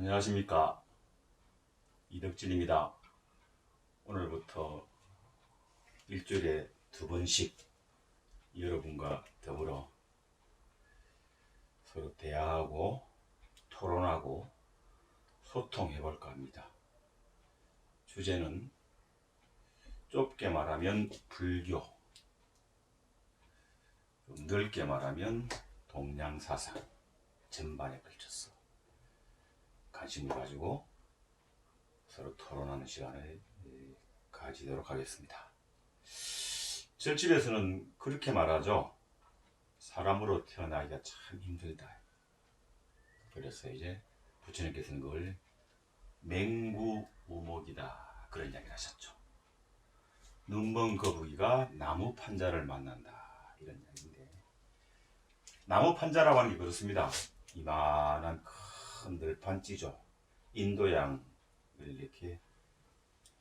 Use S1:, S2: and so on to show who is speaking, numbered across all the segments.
S1: 안녕하십니까, 이덕진입니다. 오늘부터 일주일에 2번씩 여러분과 더불어 서로 대화하고 토론하고 소통해 볼까 합니다. 주제는 좁게 말하면 불교, 좀 넓게 말하면 동양사상 전반에 걸쳐서 관심을 가지고 서로 토론하는 시간을 가지도록 하겠습니다. 절집에서는 그렇게 말하죠. 사람으로 태어나기가 참 힘들다. 그래서 이제 부처님께서는 그걸 맹구우목이다, 그런 이야기를 하셨죠. 눈먼 거북이가 나무 판자를 만난다, 이런 이야기인데, 나무 판자라고 하는 게 그렇습니다. 이만한 큰 늘판지죠. 인도양을 이렇게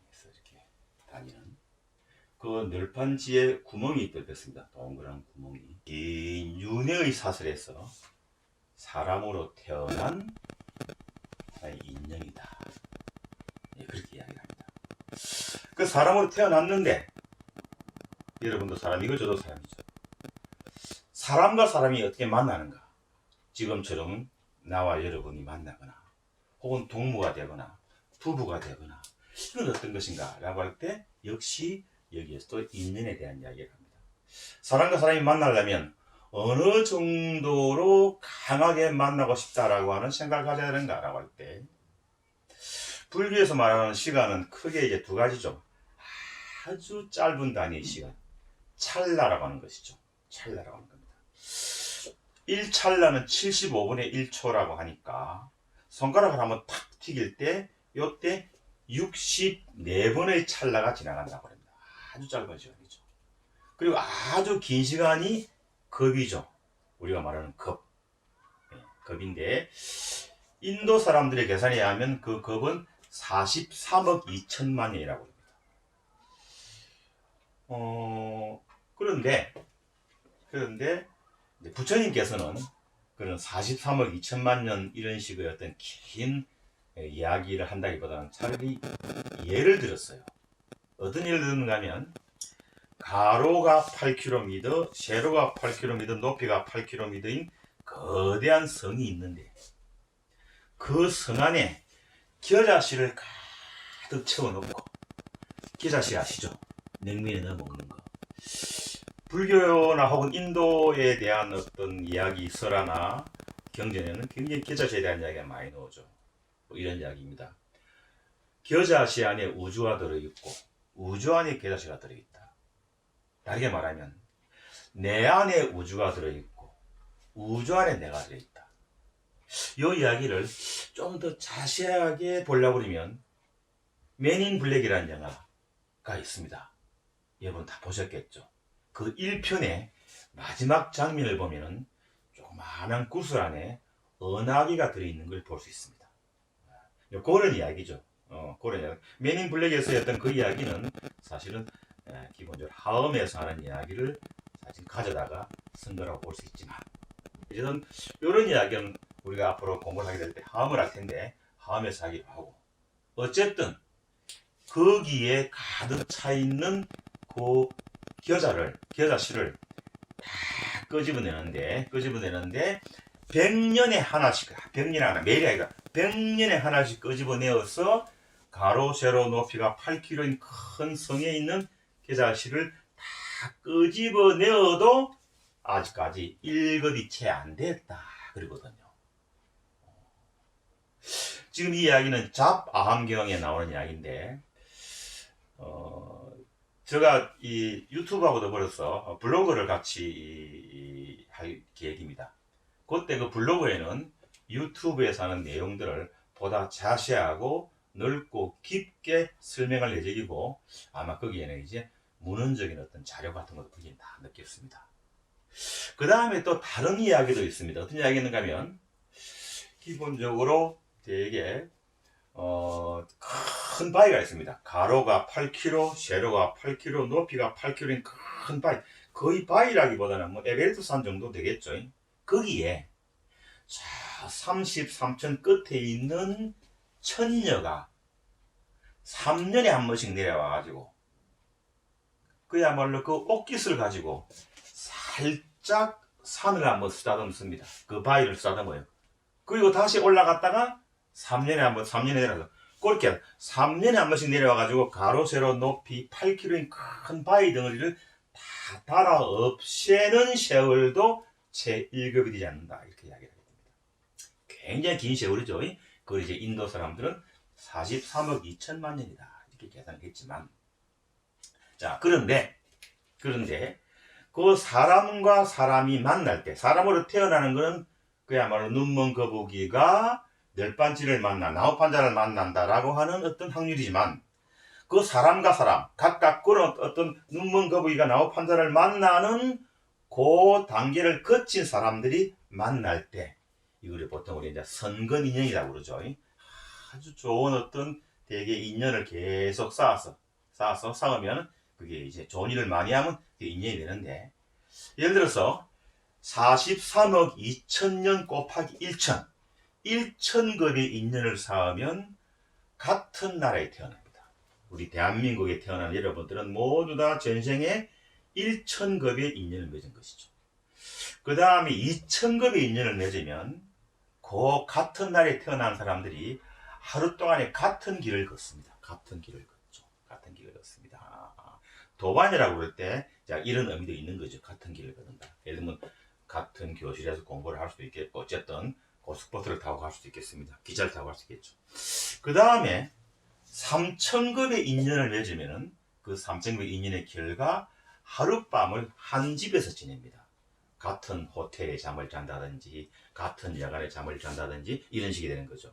S1: 해서 이렇게 다니는 그 늘판지에 구멍이 뚫렸습니다. 동그란 구멍이. 이 윤회의 사설에서 사람으로 태어난 인연이다, 그렇게 이야기를 합니다. 그 사람으로 태어났는데, 여러분도 사람이고 저도 사람이죠. 사람과 사람이 어떻게 만나는가? 지금처럼 나와 여러분이 만나거나 혹은 동무가 되거나 부부가 되거나, 이건 어떤 것인가 라고 할 때 역시 여기에서도 인연에 대한 이야기를 합니다. 사람과 사람이 만나려면 어느 정도로 강하게 만나고 싶다라고 하는 생각을 가져야 되는가 라고 할 때, 불교에서 말하는 시간은 크게 이제 두 가지죠. 아주 짧은 단위의 시간, 찰나라고 하는 것이죠. 찰나라고 하는 겁니다. 1찰나는 75분의 1초라고 하니까 손가락을 한번 탁 튀길 때 요때 64번의 찰나가 지나간다고 합니다. 아주 짧은 시간이죠. 그리고 아주 긴 시간이 겁이죠. 우리가 말하는 겁. 겁인데, 인도 사람들의 계산에 의하면 그 겁은 43억 2천만 년이라고 합니다. 그런데 부처님께서는 그런 43억 2천만 년 이런 식의 어떤 긴 이야기를 한다기보다는 차라리 예를 들었어요. 어떤 예를 들었는가 하면, 가로가 8km, 세로가 8km, 높이가 8km인 거대한 성이 있는데, 그 성 안에 겨자씨를 가득 채워놓고, 겨자씨 아시죠? 냉면에 넣어 먹는 거. 불교나 혹은 인도에 대한 어떤 이야기, 설화나 경전에는 굉장히 겨자씨에 대한 이야기가 많이 나오죠. 뭐 이런 이야기입니다. 겨자씨 안에 우주가 들어있고 우주 안에 겨자씨가 들어있다. 다르게 말하면 내 안에 우주가 들어있고 우주 안에 내가 들어있다. 이 이야기를 좀 더 자세하게 보려고 그러면 맨인 블랙이라는 영화가 있습니다. 여러분 다 보셨겠죠? 그 1편의 마지막 장면을 보면은 조그마한 구슬 안에 은하기가 들어있는 걸 볼 수 있습니다. 그런 이야기죠. 그런 이야기. 맨인 블랙에서 했던 그 이야기는 사실은 기본적으로 하음에서 하는 이야기를 사실 가져다가 쓴 거라고 볼 수 있지만, 어쨌든 이런 이야기는 우리가 앞으로 공부를 하게 될 때 하음을 할 텐데 하음에서 하기도 하고, 어쨌든 거기에 가득 차 있는 그 겨자씨를 다 끄집어내는데 100년에 하나씩, 100년에 하나, 매일이 아니라 100년에 하나씩 끄집어내어서 가로 세로 높이가 8km인 큰 성에 있는 겨자씨를 다 끄집어내어도 아직까지 1급이 채 안 됐다 그러거든요. 지금 이 이야기는 잡아함경에 나오는 이야기인데, 제가 이 유튜브하고도 벌써 블로그를 같이 할 계획입니다. 그때 그 블로그에는 유튜브에서 하는 내용들을 보다 자세하고 넓고 깊게 설명할 예정이고, 아마 거기에는 이제 문헌적인 어떤 자료 같은 것도 거기에 다 넣겠습니다. 그 다음에 또 다른 이야기도 있습니다. 어떤 이야기인가 하면, 기본적으로 되게 큰 바위가 있습니다. 가로가 8km, 세로가 8km, 높이가 8km인 큰 바위. 거의 바위라기보다는 뭐 에베레스트 산 정도 되겠죠. 거기에 자, 33천 끝에 있는 천녀가 3년에 한 번씩 내려와가지고 그야말로 그 옷깃을 가지고 살짝 산을 한번 쓰다듬습니다. 그 바위를 쓰다듬어요. 그리고 다시 올라갔다가 3년에 한 번, 3년에 내려가서 그렇게 3년에 한 번씩 내려와가지고 가로 세로 높이 8km인 큰 바위 덩어리를 다 달아 없애는 세월도 채 1급이 되지 않는다. 이렇게 이야기를 합니다. 굉장히 긴 세월이죠. 그걸 이제 인도 사람들은 43억 2천만 년이다. 이렇게 계산을 했지만. 자, 그런데 그 사람과 사람이 만날 때, 사람으로 태어나는 것은 그야말로 눈먼 거북이가 널빤지를 만나 나무판자를 만난다라고 하는 어떤 확률이지만, 그 사람과 사람 각각 그런 어떤 눈먼 거북이가 나무판자를 만나는 그 단계를 거친 사람들이 만날 때, 이거를 보통 우리 이제 선근 인연이라고 그러죠. 아주 좋은 어떤 되게 인연을 계속 쌓으면 그게 이제 좋은 일을 많이 하면 그게 인연이 되는데, 예를 들어서 43억 2천년 곱하기 1천 1천급의 인연을 쌓으면 같은 나라에 태어납니다. 우리 대한민국에 태어난 여러분들은 모두 다 전생에 1천급의 인연을 맺은 것이죠. 그 다음에 2천급의 인연을 맺으면 그 같은 날에 태어난 사람들이 하루 동안에 같은 길을 걷습니다. 같은 길을 걷죠. 같은 길을 걷습니다. 도반이라고 그럴 때 이런 의미도 있는 거죠. 같은 길을 걷는다. 예를 들면 같은 교실에서 공부를 할 수도 있겠고, 어쨌든 고속버스를 타고 갈 수도 있겠습니다. 기차를 타고 갈 수 있겠죠. 그 다음에 3천급의 인연을 맺으면은 그 3천급의 인연의 결과 하룻밤을 한 집에서 지냅니다. 같은 호텔에 잠을 잔다든지 같은 야간에 잠을 잔다든지 이런 식이 되는 거죠.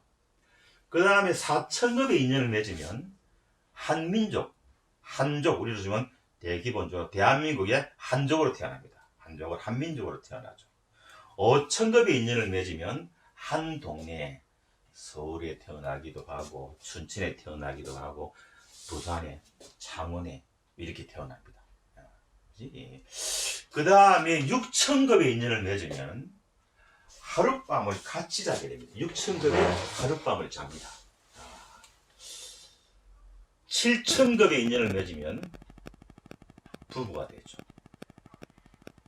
S1: 그 다음에 4천급의 인연을 맺으면 한민족, 한족, 우리로 치면 대기본적으로 대한민국의 한족으로 태어납니다. 한족을 한민족으로 태어나죠. 5천급의 인연을 맺으면 한 동네에 서울에 태어나기도 하고 춘천에 태어나기도 하고 부산에 창원에 이렇게 태어납니다. 그 다음에 6천급의 인연을 맺으면 하룻밤을 같이 자게 됩니다. 6천급의 하룻밤을 잡니다. 7천급의 인연을 맺으면 부부가 되죠.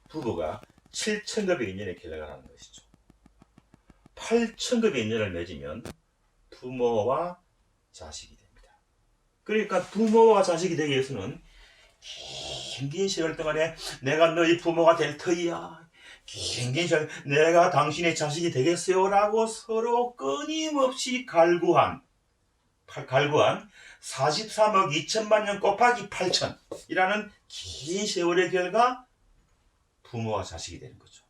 S1: 부부가 7천급의 인연의 결과가 하는 것이죠. 8천급의 인연을 맺으면 부모와 자식이 됩니다. 그러니까 부모와 자식이 되기 위해서는 긴 세월 동안에 내가 너희 부모가 될 터이야, 긴 세월 내가 당신의 자식이 되겠어요 라고 서로 끊임없이 갈구한 43억 2천만 년 곱하기 8천이라는 긴 세월의 결과 부모와 자식이 되는 거죠.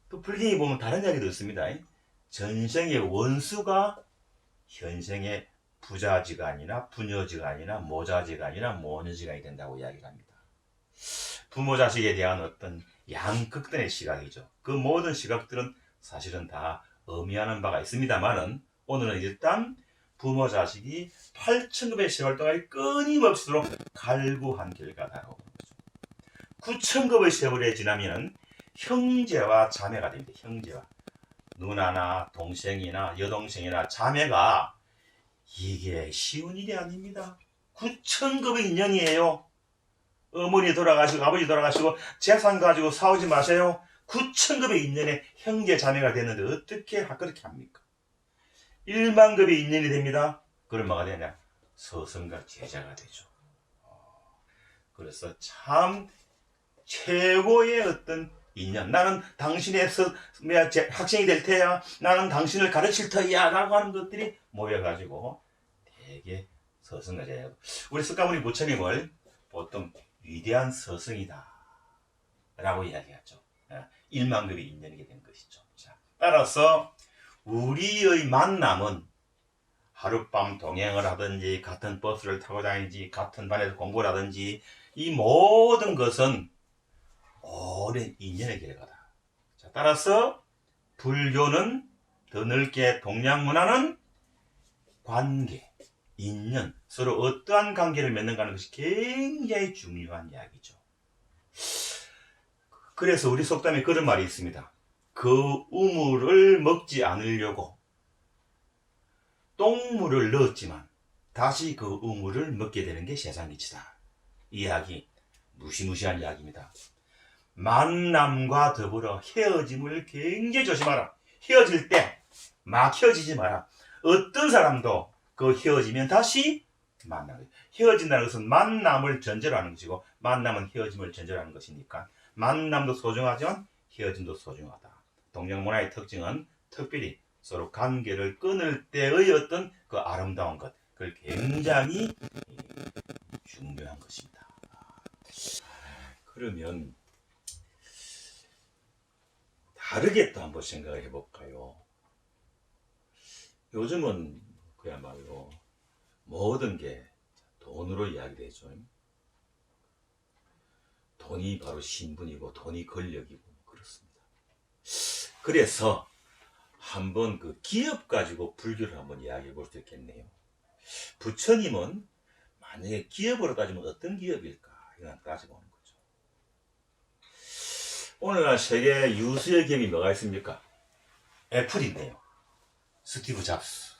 S1: 또 불경에 보면 다른 이야기도 있습니다. 전생의 원수가 현생의 부자지간이나 부녀지간이나 모자지간이나 모녀지간이 된다고 이야기를 합니다. 부모 자식에 대한 어떤 양극단의 시각이죠. 그 모든 시각들은 사실은 다 의미하는 바가 있습니다만은 오늘은 일단 부모 자식이 8천급의 세월 동안 끊임없이도록 갈구한 결과다라고 보는 거죠. 9천급의 세월이 지나면 형제와 자매가 됩니다. 형제와 누나나 동생이나 여동생이나 자매가 이게 쉬운 일이 아닙니다. 9천급의 인연이에요. 어머니 돌아가시고 아버지 돌아가시고 재산 가지고 싸우지 마세요. 9천급의 인연에 형제 자매가 됐는데 어떻게 그렇게 합니까? 1만급의 인연이 됩니다. 그럼 뭐가 되냐? 스승과 제자가 되죠. 그래서 참 최고의 어떤 인연. 나는 당신의 학생이 될 테야. 나는 당신을 가르칠 터야. 라고 하는 것들이 모여가지고 되게 스승과 제자. 우리 석가모니 부처님을 보통 위대한 스승이다 라고 이야기하죠. 1만급의 인연이 된 것이죠. 자, 따라서 우리의 만남은 하룻밤 동행을 하든지 같은 버스를 타고 다니든지 같은 반에서 공부를 하든지 이 모든 것은 오랜 인연의 결과다. 자, 따라서 불교는 더 넓게 동양문화는 관계, 인연, 서로 어떠한 관계를 맺는가 하는 것이 굉장히 중요한 이야기죠. 그래서 우리 속담에 그런 말이 있습니다. 그 우물을 먹지 않으려고 똥물을 넣었지만 다시 그 우물을 먹게 되는 게 세상이치다. 이 이야기 무시무시한 이야기입니다. 만남과 더불어 헤어짐을 굉장히 조심하라. 헤어질 때 막 헤어지지 마라. 어떤 사람도 그 헤어지면 다시 만나요. 헤어진다는 것은 만남을 전제로 하는 것이고, 만남은 헤어짐을 전제로 하는 것이니까 만남도 소중하지만 헤어짐도 소중하다. 동양 문화의 특징은 특별히 서로 관계를 끊을 때의 어떤 그 아름다운 것, 그걸 굉장히 중요한 것입니다. 그러면 다르게 또 한번 생각해 볼까요? 요즘은 그야말로 모든 게 돈으로 이야기되죠. 돈이 바로 신분이고 돈이 권력이고 그렇습니다. 그래서 한번 그 기업 가지고 불교를 한번 이야기해 볼 수 있겠네요. 부처님은 만약에 기업으로 따지면 어떤 기업일까? 이걸 따져보는 거죠. 오늘날 세계 유수의 기업이 뭐가 있습니까? 애플인데요. 스티브 잡스.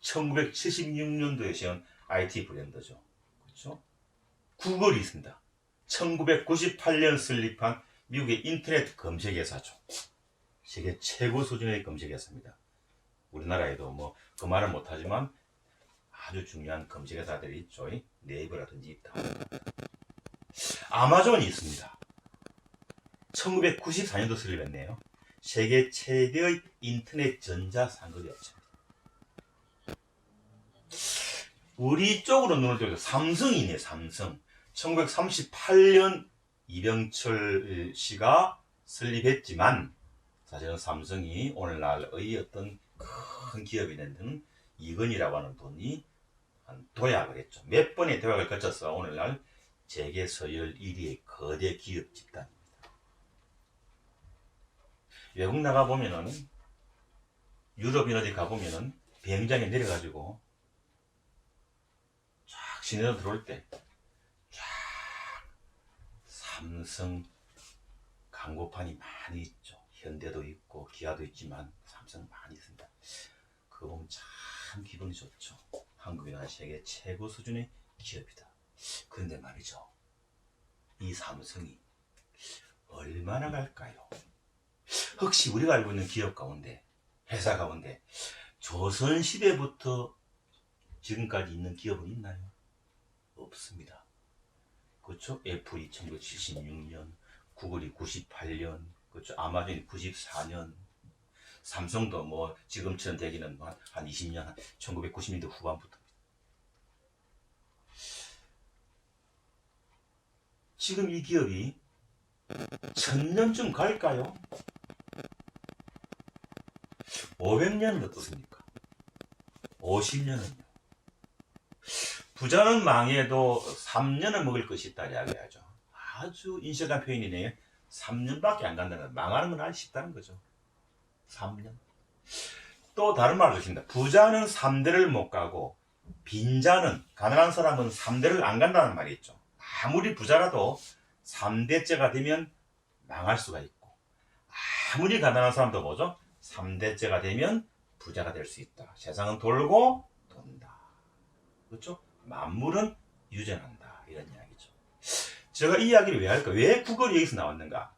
S1: 1976년도에 세운 IT 브랜드죠. 그렇죠? 구글이 있습니다. 1998년 설립한 미국의 인터넷 검색회사죠. 세계 최고 수준의 검색회사입니다. 우리나라에도 뭐 그 말은 못하지만 아주 중요한 검색회사들이 있죠. 네이버라든지 있다. 아마존이 있습니다. 1994년도 설립했네요. 세계 최대의 인터넷 전자상거래 업체입니다. 우리 쪽으로 눈을 들어서 삼성이 있네요. 삼성. 1938년 이병철 씨가 설립했지만 사실은 삼성이 오늘날의 어떤 큰 기업이 된 데는 이건희라고 하는 분이 도약을 했죠. 몇 번의 도약을 거쳐서 오늘날 세계 서열 1위의 거대 기업 집단입니다. 외국 나가보면은, 유럽이나 어디 가보면은 비행장에 내려가지고 쫙 시내로 들어올 때 쫙 삼성 광고판이 많이 있죠. 현대도 있고 기아도 있지만 삼성 많이 있습니다. 그거 보면 참 기분이 좋죠. 한국이나 세계 최고 수준의 기업이다. 그런데 말이죠, 이 삼성이 얼마나 갈까요? 혹시 우리가 알고 있는 기업 가운데, 회사 가운데 조선시대부터 지금까지 있는 기업은 있나요? 없습니다. 그렇죠? 애플이 1976년, 구글이 98년, 그렇죠? 아마존이 94년, 삼성도 뭐 지금처럼 되기는 한 20년, 1990년대 후반부터. 지금 이 기업이 1000년쯤 갈까요? 500년은 어떻습니까? 50년은요? 부자는 망해도 3년은 먹을 것이 있다 이야기하죠. 아주 인식한 표현이네요. 3년밖에 안 간다는, 망하는 건 아주 쉽다는 거죠. 3년. 또 다른 말도 있습니다. 부자는 3대를 못 가고 빈자는, 가난한 사람은 3대를 안 간다는 말이 있죠. 아무리 부자라도 3대째가 되면 망할 수가 있고, 아무리 가난한 사람도 뭐죠? 3대째가 되면 부자가 될 수 있다. 세상은 돌고 돈다. 그렇죠? 만물은 유전한다. 이런 이야기죠. 제가 이 이야기를 왜 할까? 왜 구글이 여기서 나왔는가?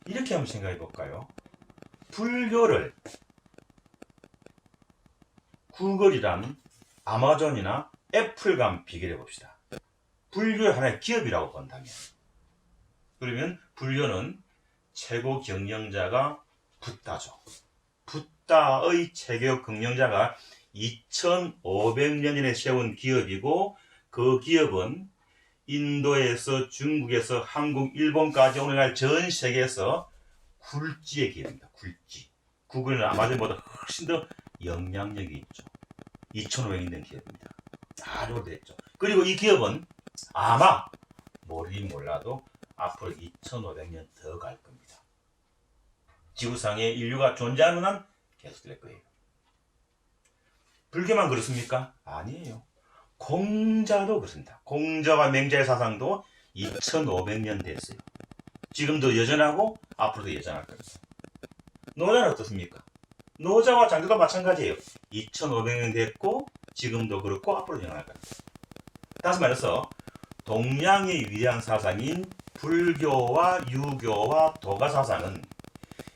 S1: 이렇게 한번 생각해 볼까요? 불교를 구글이랑 아마존이나 애플과 한번 비교해 봅시다. 불교를 하나의 기업이라고 본다면, 그러면 불교는 최고 경영자가 붓다죠. 붓다의 최고 경영자가 2500년에 세운 기업이고, 그 기업은 인도에서 중국에서 한국, 일본까지 오늘날 전 세계에서 굴지의 기업입니다. 굴지. 구글은 아마존보다 훨씬 더 영향력이 있죠. 2500년 된 기업입니다. 아주 오래됐죠. 그리고 이 기업은 아마 모르긴 몰라도 앞으로 2500년 더 갈 겁니다. 지구상에 인류가 존재하는 한 계속될 거예요. 불교만 그렇습니까? 아니에요. 공자도 그렇습니다. 공자와 맹자의 사상도 2500년 됐어요. 지금도 여전하고 앞으로도 여전할 겁니다. 노자는 어떻습니까? 노자와 장교도 마찬가지예요. 2500년 됐고 지금도 그렇고 앞으로도 여전할 겁니다. 다시 말해서 동양의 위대한 사상인 불교와 유교와 도가 사상은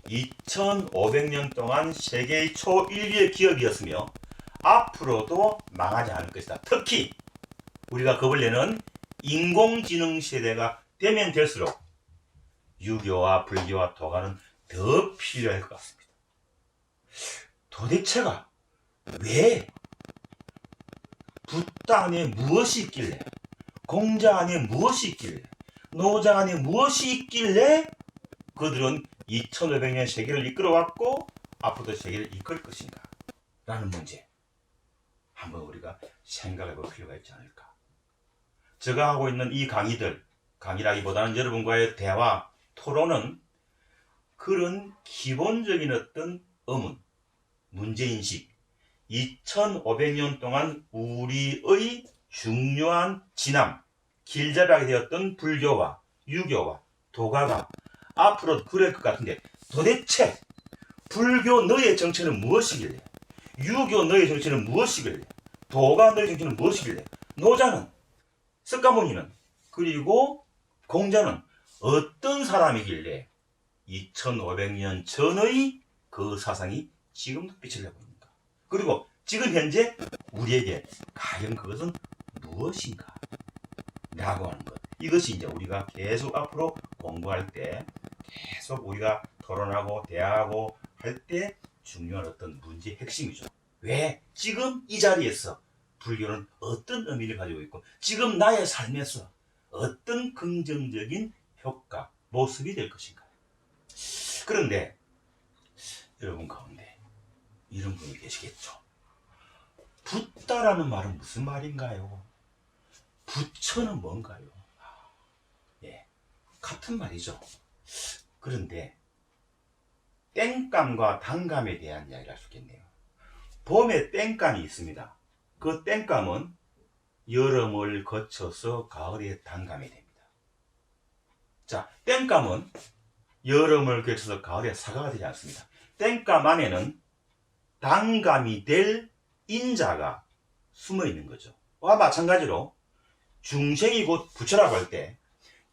S1: 2500년 동안 세계의 초일류의 기업이었으며 앞으로도 망하지 않을 것이다. 특히 우리가 겁을 내는 인공지능 세대가 되면 될수록 유교와 불교와 도가는 더 필요할 것 같습니다. 도대체가 왜 붓다 안에 무엇이 있길래, 공자 안에 무엇이 있길래, 노자 안에 무엇이 있길래 그들은 2500년 세계를 이끌어왔고 앞으로도 세계를 이끌 것인가 라는 문제, 한번 우리가 생각해 볼 필요가 있지 않을까. 제가 하고 있는 이 강의라기보다는 여러분과의 대화, 토론은 그런 기본적인 어떤 의문, 문제인식, 2500년 동안 우리의 중요한 진암, 길잡이하게 되었던 불교와 유교와 도가가 앞으로 그럴 것 같은데, 도대체 불교 너의 정체는 무엇이길래, 유교 너의 정체는 무엇이길래, 도가 너의 정체는 무엇이길래, 노자는, 석가모니는, 그리고 공자는 어떤 사람이길래 2500년 전의 그 사상이 지금도 빛을 내고 있는가? 그리고 지금 현재 우리에게 과연 그것은 무엇인가? 라고 하는 것. 이것이 이제 우리가 계속 앞으로 공부할 때, 계속 우리가 토론하고 대화하고 할 때 중요한 어떤 문제의 핵심이죠. 왜 지금 이 자리에서 불교는 어떤 의미를 가지고 있고 지금 나의 삶에서 어떤 긍정적인 효과, 모습이 될 것인가. 그런데 여러분 가운데 이런 분이 계시겠죠. 붓다라는 말은 무슨 말인가요? 부처는 뭔가요? 예, 같은 말이죠. 그런데 땡감과 단감에 대한 이야기를 할 수 있겠네요. 봄에 땡감이 있습니다. 그 땡감은 여름을 거쳐서 가을에 단감이 됩니다. 자, 땡감은 여름을 거쳐서 가을에 사과가 되지 않습니다. 땡감 안에는 단감이 될 인자가 숨어 있는 거죠. 와 마찬가지로 중생이 곧 부처라고 할 때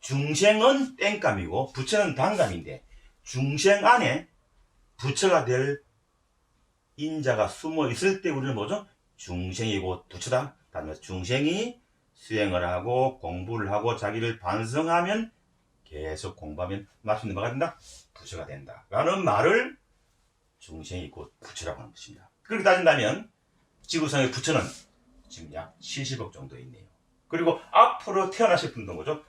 S1: 중생은 땡감이고 부처는 단감인데, 중생 안에 부처가 될 인자가 숨어 있을 때 우리는 뭐죠? 중생이 곧 부처다. 다시 중생이 수행을 하고 공부를 하고 자기를 반성하면, 계속 공부하면 맛있는 바가 된다. 부처가 된다. 라는 말을 중생이 곧 부처라고 하는 것입니다. 그렇게 따진다면 지구상의 부처는 지금 약 70억 정도 있네요. 그리고 앞으로 태어나실 분도 뭐죠?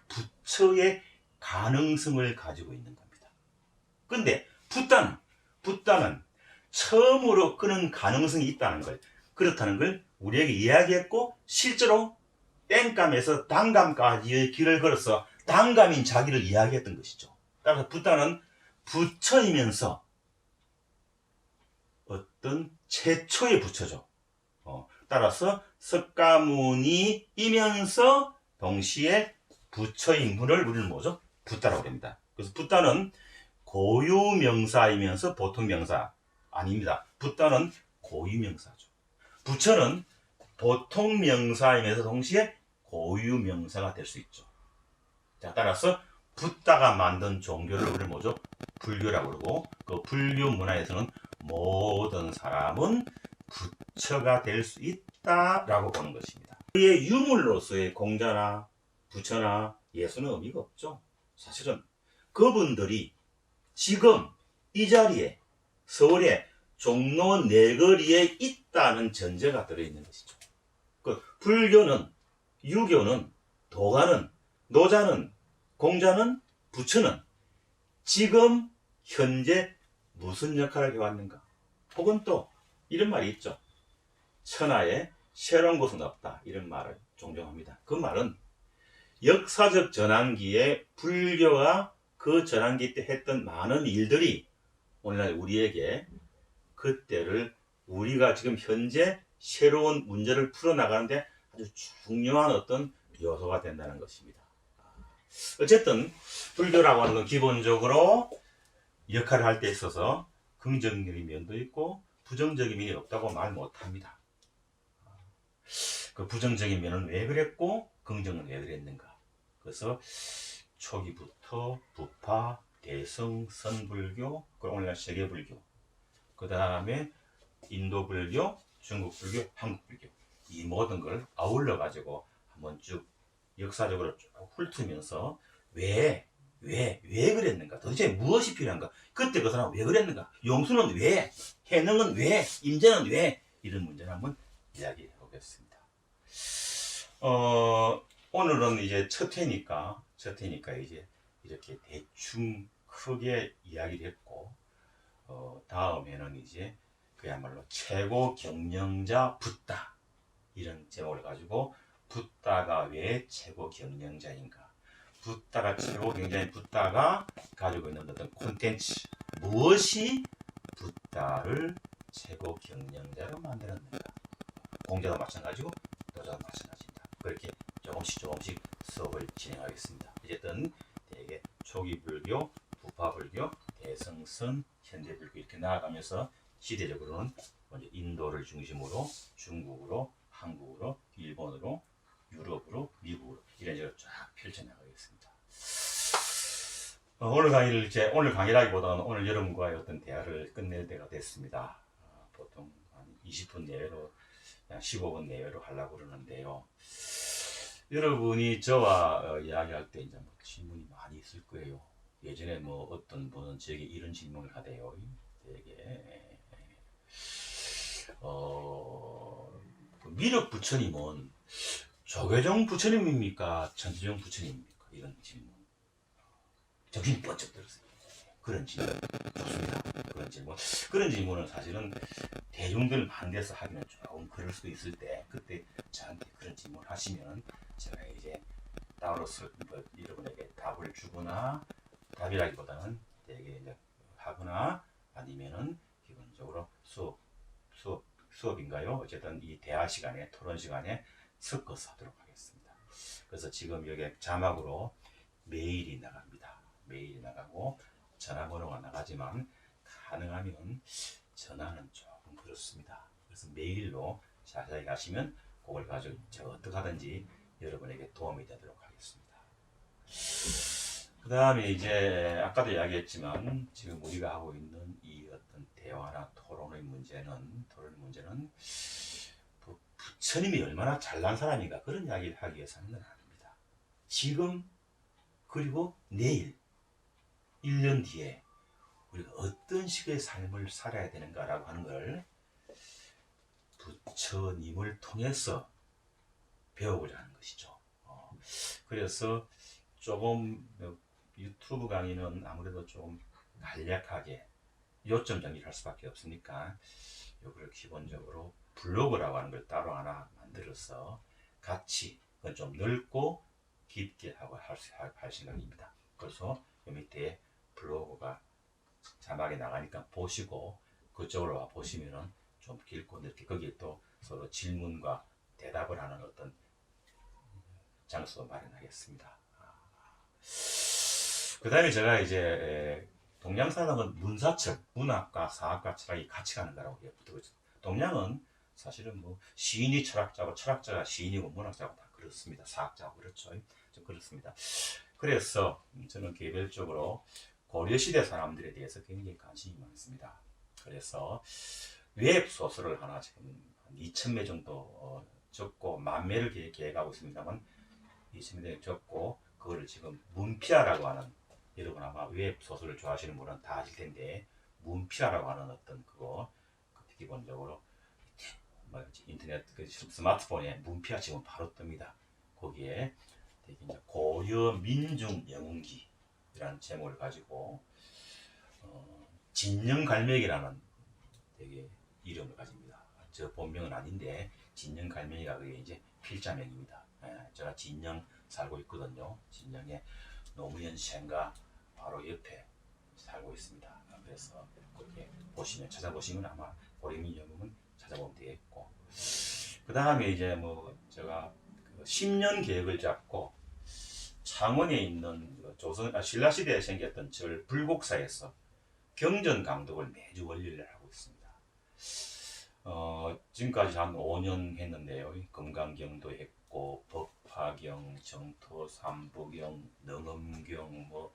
S1: 다 부처의 가능성을 가지고 있는 겁니다. 근데 붓다는 처음으로 그런 가능성이 있다는 걸, 그렇다는 걸 우리에게 이야기했고, 실제로 땡감에서 단감까지의 길을 걸어서 단감인 자기를 이야기했던 것이죠. 따라서 붓다는 부처이면서 어떤 최초의 부처죠. 따라서 석가모니이면서 동시에 부처인 분을 우리는 뭐죠? 붓다라고 합니다. 그래서 붓다는 고유명사이면서 보통명사 아닙니다. 붓다는 고유명사죠. 부처는 보통명사이면서 동시에 고유명사가 될 수 있죠. 자, 따라서 붓다가 만든 종교를 우리는 뭐죠? 불교라고 그러고, 그 불교 문화에서는 모든 사람은 부처가 될 수 있다라고 보는 것입니다. 그의 유물로서의 공자나 부처나 예수는 의미가 없죠. 사실은 그분들이 지금 이 자리에 서울의 종로 네거리에 있다는 전제가 들어있는 것이죠. 그 불교는, 유교는, 도가는, 노자는, 공자는, 부처는 지금 현재 무슨 역할을 해왔는가? 혹은 또 이런 말이 있죠. 천하에 새로운 것은 없다. 이런 말을 종종 합니다. 그 말은 역사적 전환기에 불교가 그 전환기 때 했던 많은 일들이 오늘날 우리에게 그때를, 우리가 지금 현재 새로운 문제를 풀어나가는데 아주 중요한 어떤 요소가 된다는 것입니다. 어쨌든 불교라고 하는 건 기본적으로 역할을 할 때 있어서 긍정적인 면도 있고 부정적인 면이 없다고 말 못합니다. 그 부정적인 면은 왜 그랬고 긍정은 왜 그랬는가. 그래서 초기부터 부파, 대성, 선불교, 그리고 오늘날 세계불교, 그 다음에 인도불교, 중국불교, 한국불교, 이 모든 걸 아울러 가지고 한번 쭉 역사적으로 쭉 훑으면서 왜 그랬는가, 도대체 무엇이 필요한가, 그때 그 사람은 왜 그랬는가, 용수는 왜, 해능은 왜, 임재는 왜, 이런 문제를 한번 이야기해 보겠습니다. 오늘은 이제 첫 회니까 이제 이렇게 대충 크게 이야기를 했고, 다음에는 이제 그야말로 최고 경영자 붓다, 이런 제목을 가지고 붓다가 왜 최고 경영자인가, 붓다가 최고 경영자인 붓다가 가지고 있는 어떤 콘텐츠, 무엇이 붓다를 최고 경영자로 만들었는가. 공자도 마찬가지고 도자도 마찬가지입니다. 그렇게 조금씩 수업을 진행하겠습니다. 어쨌든 대개 초기불교, 부파불교, 대성선, 현대불교 이렇게 나아가면서 시대적으로는 먼저 인도를 중심으로 중국으로, 한국으로, 일본으로, 유럽으로, 미국으로 이런 식으로 쫙 펼쳐나가겠습니다. 오늘 강의라기보다는 오늘 여러분과의 어떤 대화를 끝낼 때가 됐습니다. 보통 한 20분 내외로, 15분 내외로 하려고 그러는데요. 여러분이 저와 이야기할 때 이제 뭐 질문이 많이 있을 거예요. 예전에 뭐 어떤 분은 저에게 이런 질문을 하대요. 되게 그 미륵 부처님은 조계종 부처님입니까? 천지종 부처님입니까? 이런 질문. 정신이 번쩍 들었어요. 그런 질문 좋습니다. 그런 질문은 사실은 대중들 많은 데서 하기는 조금 그럴 수도 있을 때, 그때 저한테 그런 질문을 하시면 제가 이제 따로서 뭐 여러분에게 답을 주거나, 답이라기보다는 되게 이제 하거나, 아니면은 기본적으로 수업인가요? 어쨌든 이 대화 시간에, 토론 시간에 섞어서 하도록 하겠습니다. 그래서 지금 여기 자막으로 메일이 나갑니다. 메일이 나가고 전화번호가 나가지만 가능하면 전화는 조금 그렇습니다. 그래서 메일로 자세히 가시면 그걸 가지고 제가 어떻게 하든지 여러분에게 도움이 되도록 하겠습니다. 그 다음에 이제 아까도 이야기했지만 지금 우리가 하고 있는 이 어떤 대화나 토론의 문제는 부처님이 얼마나 잘난 사람인가 그런 이야기를 하기 위해서는 아닙니다. 지금 그리고 내일 1년 뒤에 우리가 어떤 식의 삶을 살아야 되는가라고 하는 걸 부처님을 통해서 배워보자 하는 것이죠. 그래서 조금 유튜브 강의는 아무래도 좀 간략하게 요점 정리를 할 수밖에 없으니까 이걸 기본적으로 블로그라고 하는 걸 따로 하나 만들어서 같이 그건 좀 넓고 깊게 하고 할 생각입니다. 그래서 이 밑에 블로그가 자막에 나가니까 보시고 그쪽으로 와 보시면은 좀 길고 넓게 거기에 또 서로 질문과 대답을 하는 어떤 장소 마련하겠습니다. 그 다음에 제가 이제 동양사랑은 문사철, 문학과 사학과 철학이 같이 가는 거라고 붙들고 있어요. 동양은 사실은 뭐 시인이 철학자고 철학자가 시인이고 문학자고 다 그렇습니다. 사학자고 그렇죠. 좀 그렇습니다. 그래서 저는 개별적으로 고려시대 사람들에 대해서 굉장히 관심이 많습니다. 그래서 웹 소설을 하나 지금 한 2,000매 정도 적고 10,000매를 계획하고 있습니다만 2,000매 적고 그거를 지금 문피아라고 하는, 여러분 아마 웹 소설을 좋아하시는 분은 다 아실 텐데 문피아라고 하는 어떤 그거 기본적으로 뭐 인터넷 스마트폰에 문피아 지금 바로 뜹니다. 거기에 되게 이제 고려 민중 영웅기라는 제목을 가지고 진영갈매기라는 되게 이름을 가집니다. 저 본명은 아닌데 진영갈매기가 그게 이제 필자명입니다. 제가 진영 살고 있거든요. 진영에 노무현 시행가 바로 옆에 살고 있습니다. 그래서 그렇게 찾아보시면 아마 고려민 영웅은 찾아보면 되겠고, 그 다음에 이제 뭐 제가 10년 계획을 잡고 창원에 있는 신라 시대에 생겼던 절 불곡사에서 경전 강독을 매주 원리를 하고 있습니다. 지금까지 한 5년 했는데요. 금강경도 했고 법화경, 정토, 삼부경, 능엄경, 뭐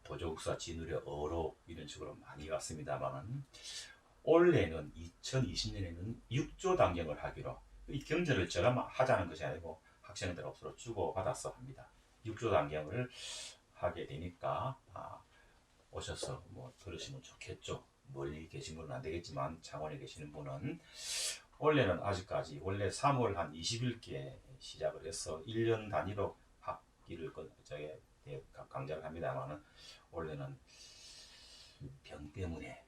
S1: 보조국사, 진우려, 어록 이런 식으로 많이 왔습니다만 올해는 2020년에는 6조 단경을 하기로 이 경전을 제가 하자는 것이 아니고 학생들 업소로 주고 받아서 합니다. 6조 단경을 하게 되니까 오셔서 뭐 들으시면 좋겠죠. 멀리 계신 분은 안 되겠지만 창원에 계시는 분은 원래는 아직까지 원래 3월 한 20일께 시작을 해서 1년 단위로 학기를 강좌를 합니다만은 원래는 병 때문에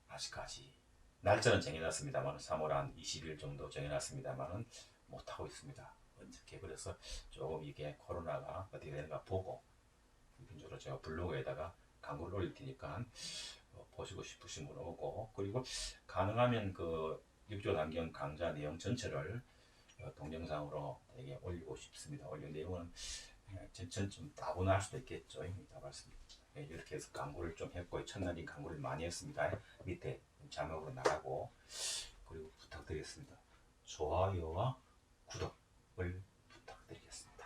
S1: 아직까지 날짜는 정해놨습니다만 3월 한 20일 정도 정해놨습니다만은 못하고 있습니다. 어떻게 그래서 조금 이게 코로나가 어떻게 되는가 보고 기본적으로 제가 블로그에다가 광고를 올릴 테니까 보시고 싶으신 분 오고, 그리고 가능하면 그 6조 단경 강좌 내용 전체를 동영상으로 되게 올리고 싶습니다. 올린 내용은 전체 좀 다분할 수도 있겠죠. 이따 말씀드립니다. 이렇게 해서 광고를 좀 했고 첫날인 광고를 많이 했습니다. 밑에 자막으로 나가고, 그리고 부탁드리겠습니다. 좋아요와 구독을 부탁드리겠습니다.